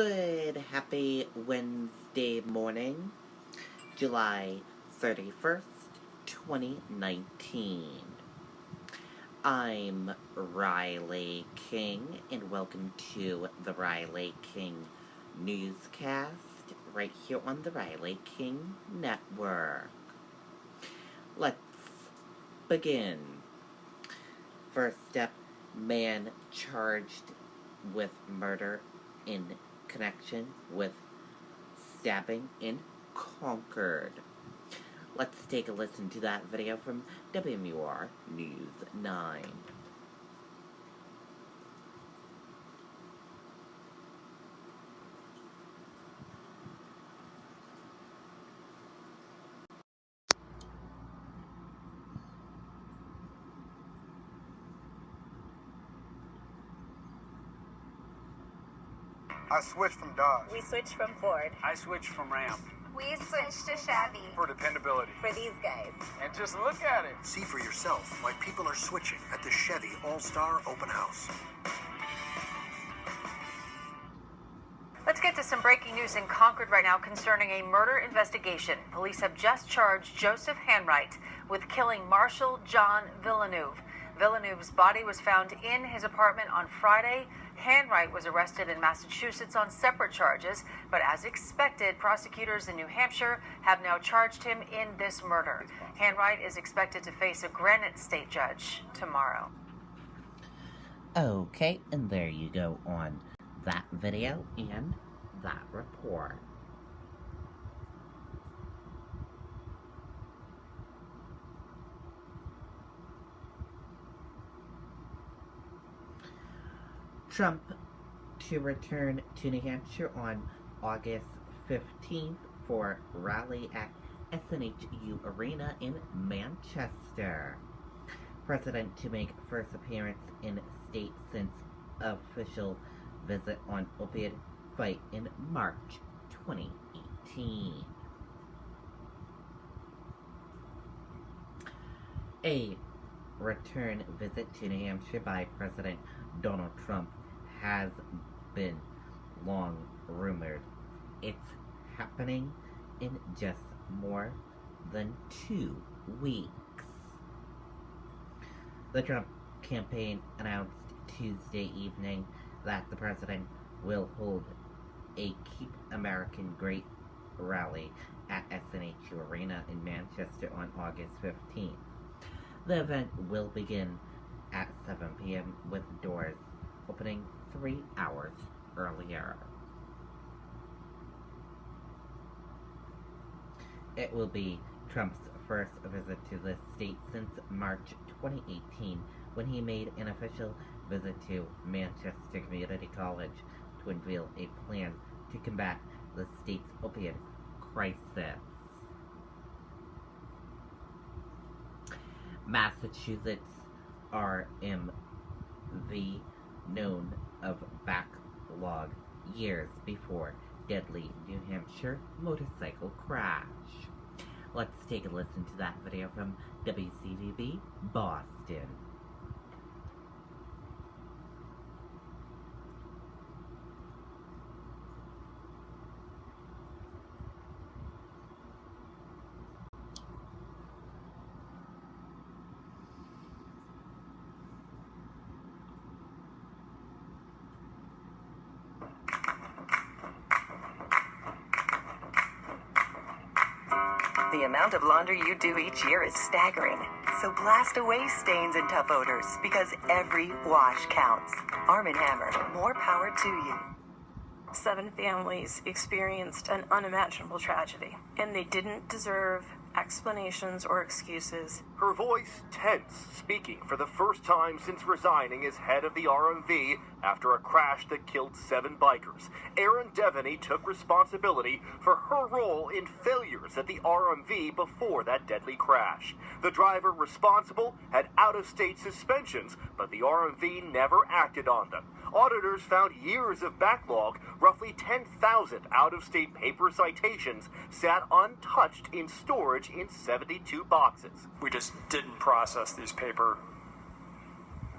Good, happy Wednesday morning, July 31st, 2019. I'm Riley King, and welcome to the Riley King Newscast, right here on the Riley King Network. Let's begin. First up, man charged with murder in connection with stabbing in Concord. Let's take a listen to that video from WMUR News 9. I switched from Dodge. We switched from Ford. I switched from Ram. We switched to Chevy. For dependability. For these guys. And just look at it. See for yourself why people are switching at the Chevy All-Star Open House. Let's get to some breaking news in Concord right now concerning a murder investigation. Police have just charged Joseph Hanwright with killing Marshall John Villeneuve. Villeneuve's body was found in his apartment on Friday. Hanwright was arrested in Massachusetts on separate charges, but as expected, prosecutors in New Hampshire have now charged him in this murder. Hanwright is expected to face a Granite State judge tomorrow. Okay, and there you go on that video and that report. Trump to return to New Hampshire on August 15th for rally at SNHU Arena in Manchester. President to make first appearance in state since official visit on opioid fight in March 2018. A return visit to New Hampshire by President Donald Trump has been long rumored. It's happening in just more than 2 weeks. The Trump campaign announced Tuesday evening that the president will hold a Keep American Great rally at SNHU Arena in Manchester on August 15th. The event will begin at 7 p.m. with doors opening 3 hours earlier. It will be Trump's first visit to the state since March 2018, when he made an official visit to Manchester Community College to unveil a plan to combat the state's opioid crisis. Massachusetts RMV, known of backlog years before deadly New Hampshire motorcycle crash. Let's take a listen to that video from WCVB Boston. The amount of laundry you do each year is staggering. So blast away stains and tough odors, because every wash counts. Arm & Hammer, more power to you. 7 families experienced an unimaginable tragedy, and they didn't deserve explanations or excuses. Her voice tense, speaking for the first time since resigning as head of the RMV after a crash that killed 7 bikers. Erin Devaney took responsibility for her role in failures at the RMV before that deadly crash. The driver responsible had out-of-state suspensions, but the RMV never acted on them. Auditors found years of backlog, roughly 10,000 out-of-state paper citations sat untouched in storage in 72 boxes. We just didn't process these paper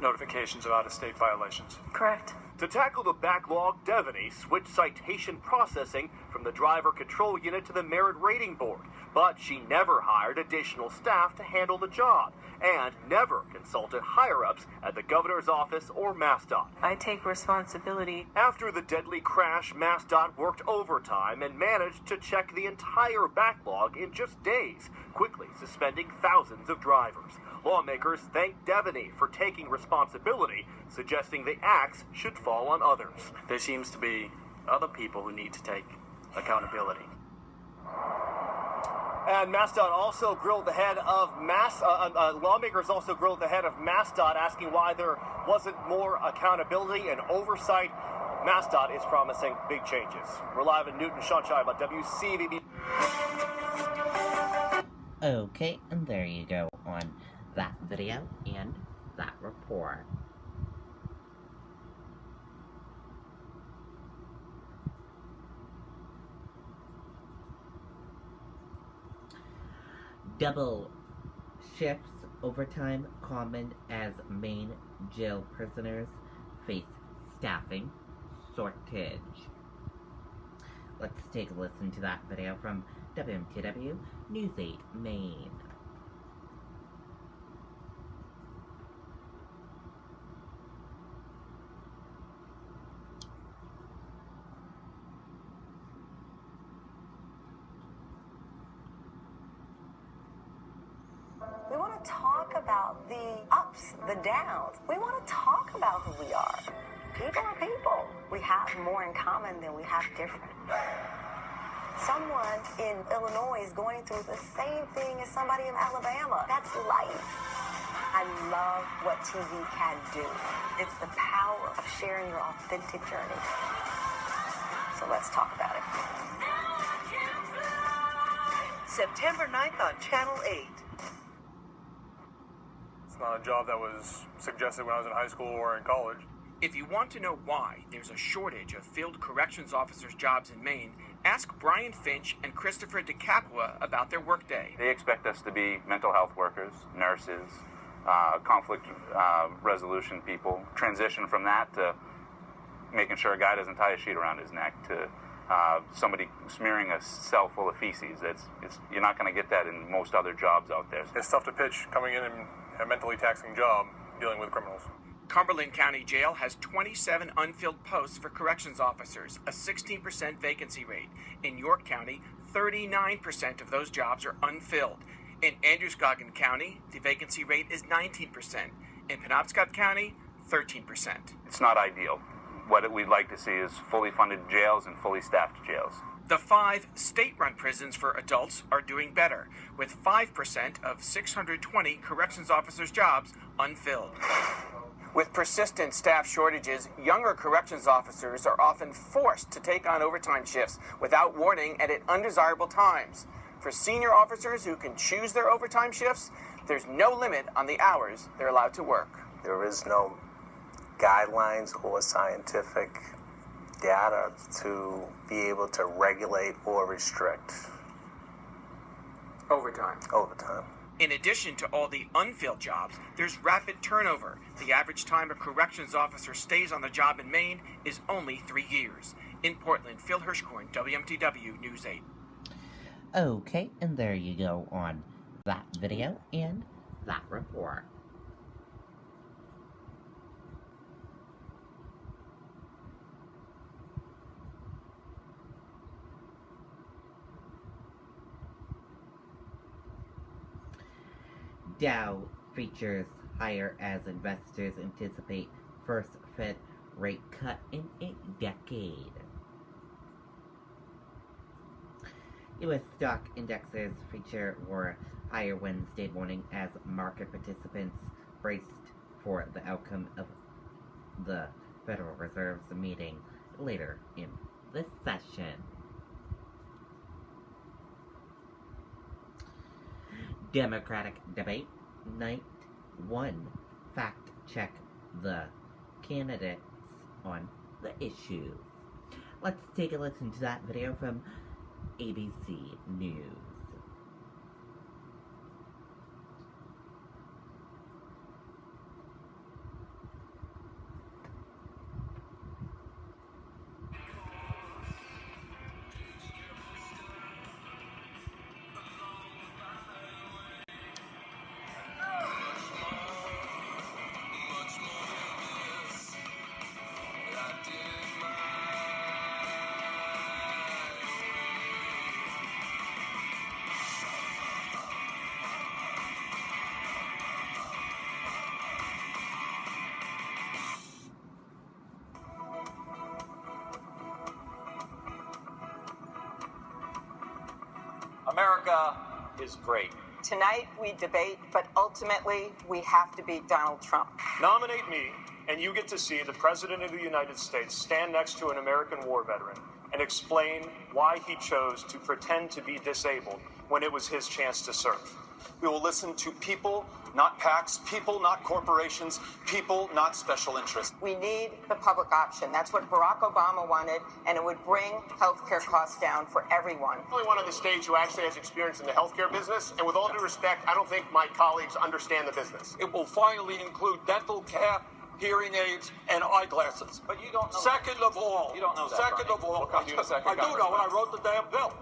notifications of out-of-state violations. Correct. To tackle the backlog, Devaney switched citation processing from the driver control unit to the merit rating board, but she never hired additional staff to handle the job and never consulted higher-ups at the governor's office or MassDOT. I take responsibility. After the deadly crash, MassDOT worked overtime and managed to check the entire backlog in just days, quickly suspending thousands of drivers. Lawmakers thanked Devaney for taking responsibility, suggesting the axe should fall on others. There seems to be other people who need to take accountability. And MassDOT also grilled the head of lawmakers also grilled the head of MassDOT, asking why there wasn't more accountability and oversight. MassDOT is promising big changes. We're live in Newton, Sean Chive on WCVB. Okay, and there you go on that video and that report. Double shifts overtime common as Maine jail prisoners face staffing shortage. Let's take a listen to that video from WMTW News 8 Maine. We want to talk about the ups, the downs. We want to talk about who we are. People are people. We have more in common than we have different. Someone in Illinois is going through the same thing as somebody in Alabama. That's life. I love what TV can do. It's the power of sharing your authentic journey. So let's talk about it. September 9th on Channel 8. It's not a job that was suggested when I was in high school or in college. If you want to know why there's a shortage of field corrections officers' jobs in Maine, ask Brian Finch and Christopher DeCapua about their workday. They expect us to be mental health workers, nurses, conflict resolution people, transition from that to making sure a guy doesn't tie a sheet around his neck, to somebody smearing a cell full of feces. You're not going to get that in most other jobs out there. It's tough to pitch coming in a mentally taxing job dealing with criminals. Cumberland County Jail has 27 unfilled posts for corrections officers, a 16% vacancy rate. In York County, 39% of those jobs are unfilled. In Androscoggin County, the vacancy rate is 19%. In Penobscot County, 13%. It's not ideal. What we'd like to see is fully funded jails and fully staffed jails. The 5 state-run prisons for adults are doing better, with 5% of 620 corrections officers' jobs unfilled. With persistent staff shortages, younger corrections officers are often forced to take on overtime shifts without warning and at undesirable times. For senior officers who can choose their overtime shifts, there's no limit on the hours they're allowed to work. There is no guidelines or scientific data to be able to regulate or restrict overtime. In addition to all the unfilled jobs, there's rapid turnover. The average time a corrections officer stays on the job in Maine is only 3 years. In Portland, Phil Hirschkorn, WMTW News 8. Okay, and there you go on that video and that report. Dow features higher as investors anticipate first Fed rate cut in a decade. U.S. stock indexes feature were higher Wednesday morning as market participants braced for the outcome of the Federal Reserve's meeting later in the session. Democratic debate night 1. Fact check the candidates on the issues. Let's take a listen to that video from ABC News. America is great. Tonight we debate, but ultimately we have to beat Donald Trump. Nominate me, and you get to see the President of the United States stand next to an American war veteran and explain why he chose to pretend to be disabled when it was his chance to serve. We will listen to people, not PACs, people, not corporations, people, not special interests. We need the public option. That's what Barack Obama wanted, and it would bring healthcare costs down for everyone. I'm the only one on the stage who actually has experience in the healthcare business, and with all due respect, I don't think my colleagues understand the business. It will finally include dental care, hearing aids, and eyeglasses. But you don't know. Second of all. You don't know that. Second of all. I do know, and I wrote the damn bill.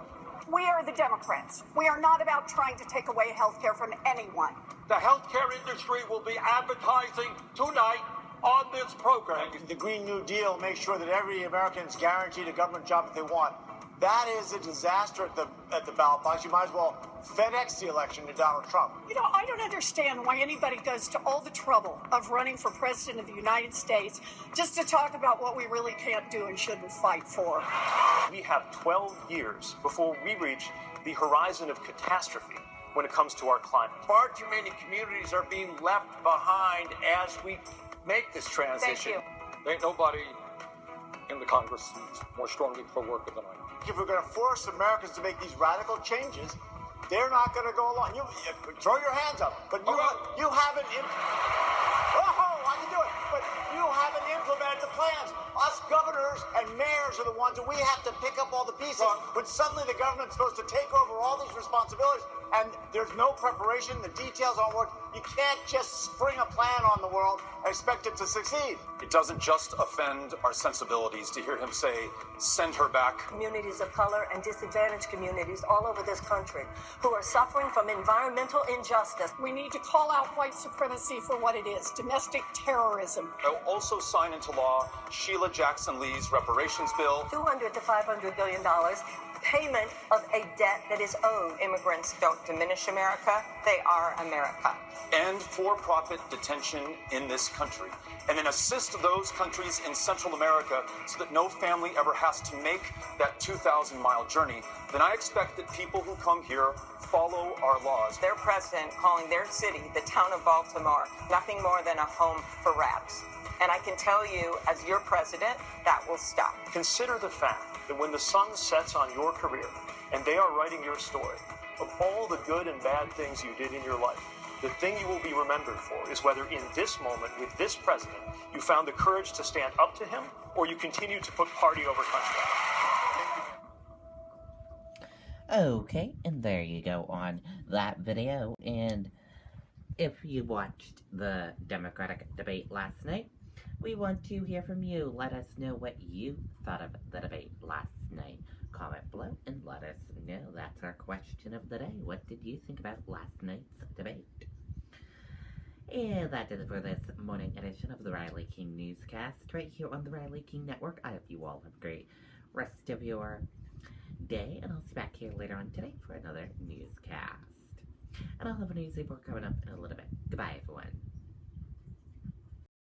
We are the Democrats. We are not about trying to take away health care from anyone. The healthcare industry will be advertising tonight on this program. The Green New Deal makes sure that every American is guaranteed a government job if they want. That is a disaster at the ballot box. You might as well FedEx the election to Donald Trump. You know, I don't understand why anybody goes to all the trouble of running for president of the United States just to talk about what we really can't do and shouldn't fight for. We have 12 years before we reach the horizon of catastrophe when it comes to our climate. Far too many communities are being left behind as we make this transition. Thank you. There ain't nobody in the Congress who's more strongly pro-worker than I am. If we're going to force Americans to make these radical changes, they're not going to go along. You throw your hands up, but you haven't. I can do it. But you haven't implemented the plans. Us governors and mayors are the ones that we have to pick up all the pieces. When suddenly the government's supposed to take over all these responsibilities, and there's no preparation. The details aren't working. You can't just spring a plan on the world and expect it to succeed. It doesn't just offend our sensibilities to hear him say, send her back. Communities of color and disadvantaged communities all over this country who are suffering from environmental injustice. We need to call out white supremacy for what it is, domestic terrorism. I will also sign into law Sheila Jackson Lee's reparations bill. $200 to $500 billion. Payment of a debt that is owed. Immigrants don't diminish America, they are America. End for-profit detention in this country, and then assist those countries in Central America so that no family ever has to make that 2,000-mile journey, then I expect that people who come here follow our laws. Their president calling their city, the town of Baltimore, nothing more than a home for rats. And I can tell you, as your president, that will stop. Consider the fact that when the sun sets on your career and they are writing your story, of all the good and bad things you did in your life, the thing you will be remembered for is whether in this moment with this president you found the courage to stand up to him or you continue to put party over country. Okay, and there you go on that video. And if you watched the Democratic debate last night, we want to hear from you. Let us know what you thought of the debate last night. Comment below and let us know. That's our question of the day. What did you think about last night's debate? And that is it for this morning edition of the Riley King Newscast right here on the Riley King Network. I hope you all have a great rest of your day, and I'll see you back here later on today for another newscast. And I'll have a news report coming up in a little bit. Goodbye, everyone.